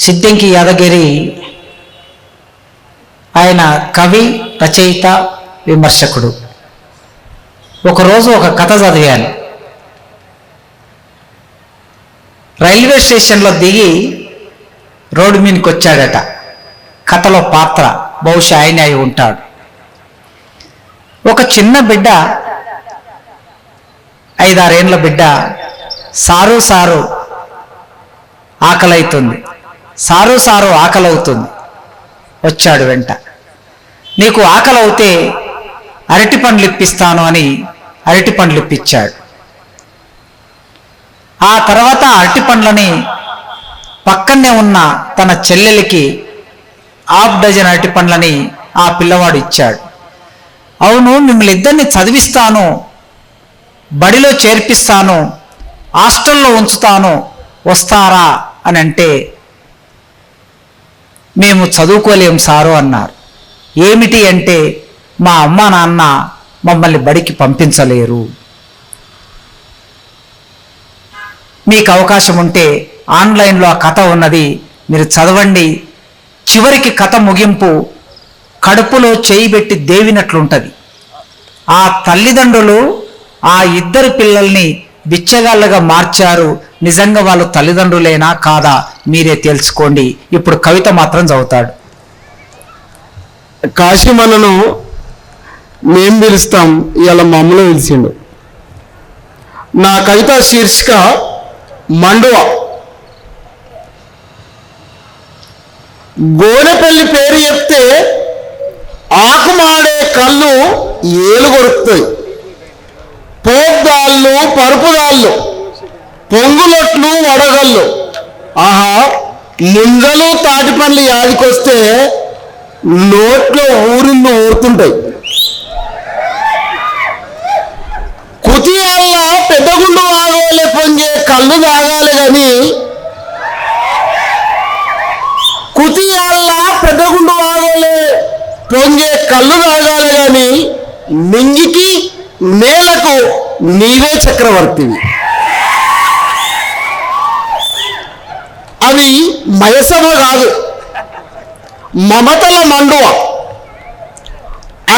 సిద్దంకి యాదగిరి ఆయన కవి, రచయిత, విమర్శకుడు. ఒకరోజు ఒక కథ చదివాను. రైల్వే స్టేషన్లో దిగి రోడ్డు మీదకి వచ్చాడట. కథలో పాత్ర బహుశా ఆయన అయి ఉంటాడు. ఒక చిన్న బిడ్డ, 5-6 ఏళ్ళ బిడ్డ, సారు సారు ఆకలవుతుంది, సారు సారు ఆకలవుతుంది. వచ్చాడు వెంట. నీకు ఆకలి అవుతే అరటి పండ్లు ఇప్పిస్తాను అని అరటి పండ్లు ఇప్పించాడు. ఆ తర్వాత అరటి పండ్లని పక్కనే ఉన్న తన చెల్లెలికి 1/2 డజన్ అరటి పండ్లని ఆ పిల్లవాడు ఇచ్చాడు. అవును, మిమ్మల్ని ఇద్దరిని చదివిస్తాను, బడిలో చేర్పిస్తాను, హాస్టల్లో ఉంచుతాను, వస్తారా అని అంటే, మేము చదువుకోలేం సారు అన్నారు. ఏమిటి అంటే, మా అమ్మ నాన్న మమ్మల్ని బడికి పంపించలేరు. మీకు అవకాశం ఉంటే ఆన్లైన్లో ఆ కథ ఉన్నది, మీరు చదవండి. చివరికి కథ ముగింపు కడుపులో చేయి పెట్టి దేవినట్లుంటుంది. ఆ తల్లిదండ్రులు ఆ 2 పిల్లల్ని బిచ్చగాళ్ళగా మార్చారు. నిజంగా వాళ్ళు తల్లిదండ్రులేనా కాదా మీరే తెలుసుకోండి. ఇప్పుడు కవిత మాత్రం చదువుతాడు. కాశీమన్నను మేం పిలుస్తాం, ఇవాళ మమ్మల్ని పిలిచిండు. నా కవిత శీర్షిక మండువ. గోనెపల్లి పేరు చెప్తే ఆకుమాడే కళ్ళు ఏలు కొరుకుతాయి. పోగ్దాళ్ళు, పరుపుదాళ్ళు, పొంగులొట్లు, వడగళ్ళు, ఆహా ముంజలు తాటి పండ్లు యాదికొస్తే నోట్లో ఊరిళ్ళు ఊరుతుంటాయి. కుతియాళ్ళ పెద్దగుండు వాగోలే పొంగే కళ్ళు తాగాలి కానీ, కుతియాళ్ళ పెద్దగుండు వాగోలే పొంగే కళ్ళు తాగాలి కానీ, నింగికి నేలకు నీవే చక్రవర్తివి. అవి మయసభ కాదు, మమతల మండువ.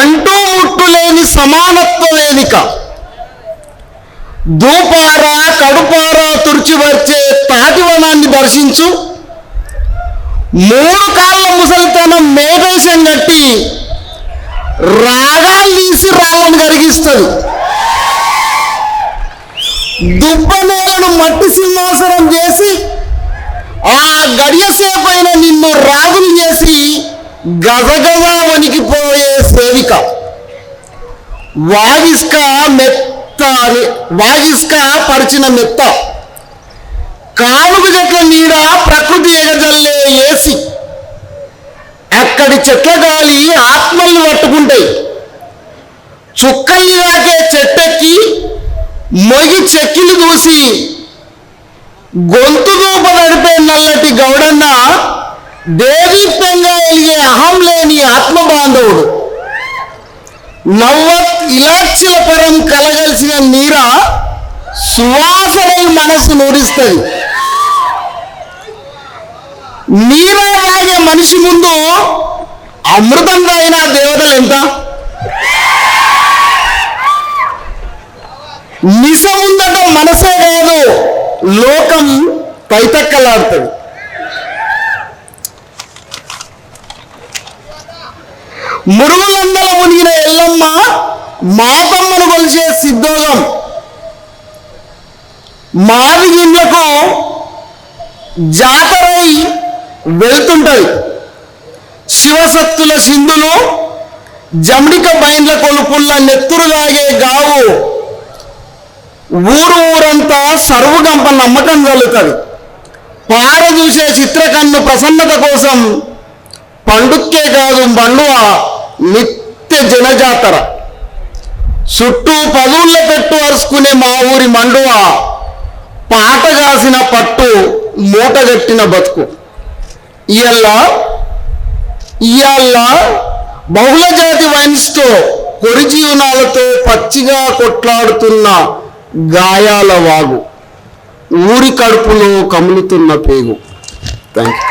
అంటూ ముట్టులేని సమానత్వ వేదిక. దూపార కడుపార తుడిచివచ్చే తాటివనాన్ని దర్శించు. 3 కాళ్ళ ముసలితనం మేఘేశం కట్టి రాగాలు తీసి రాళ్ళను కరిగిస్తుంది. దుబ్బ నేలను మట్టి సింహాసనం చేసి ఆ గడియసేపైన నిన్ను రాగులు చేసి గజగజ వణికిపోయే సేవిక. వాగిస్క పరిచిన మెత్త. కానుగు చెట్ల నీడ ప్రకృతి ఎగజల్లే ఏసి. అక్కడి చెట్ల గాలి ఆత్మల్ని పట్టుకుంటాయి. చుక్కల్ని రాకే చెట్టెక్కి మొగి చెక్కిలు దూసి గొంతు దూప నడిపే నల్లటి గౌడన్న దేదీప్తంగా ఎలిగే అహం లేని ఆత్మబాంధవుడు. నవ్వత్ ఇలాక్షల పరం కలగలిసిన నీర సువాసనై మనసు నూరిస్తుంది. నీరా తాగే మనిషి ముందు అమృతం తాగిన దేవతలు ఎంత? నిశ ముందట మనసే కాదు, లోకం పైతక్కలాడుతుంది. మురుగులందల మునిగిన ఎల్లమ్మ మాతమ్మను కొలిసే సిద్ధోగం. మావి గిండ్లకు జాతరై వెళ్తుంటది. శివసత్తుల సింధులు జమ్డిక బైండ్ల కొలుపుల్ల నెత్తురులాగే గావు. ఊరంతా సర్వుగంప నమ్మకం కలుగుతుంది. పార చూసే చిత్రకన్ను ప్రసన్నత కోసం పండుక్కే కాదు మండువ నిత్య జనజాతర. చుట్టూ పదుళ్ళ పెట్టు అరుచుకునే మా ఊరి మండువ పాట కాసిన పట్టు మూటగట్టిన బతుకు. ఇయాళ్ళ బహుళ జాతి వైన్స్తో కొరి జీవనాలతో పచ్చిగా కొట్లాడుతున్న గాయాల వాగు, ఊరి కడుపులో కములుతున్న పేగు. Thank you.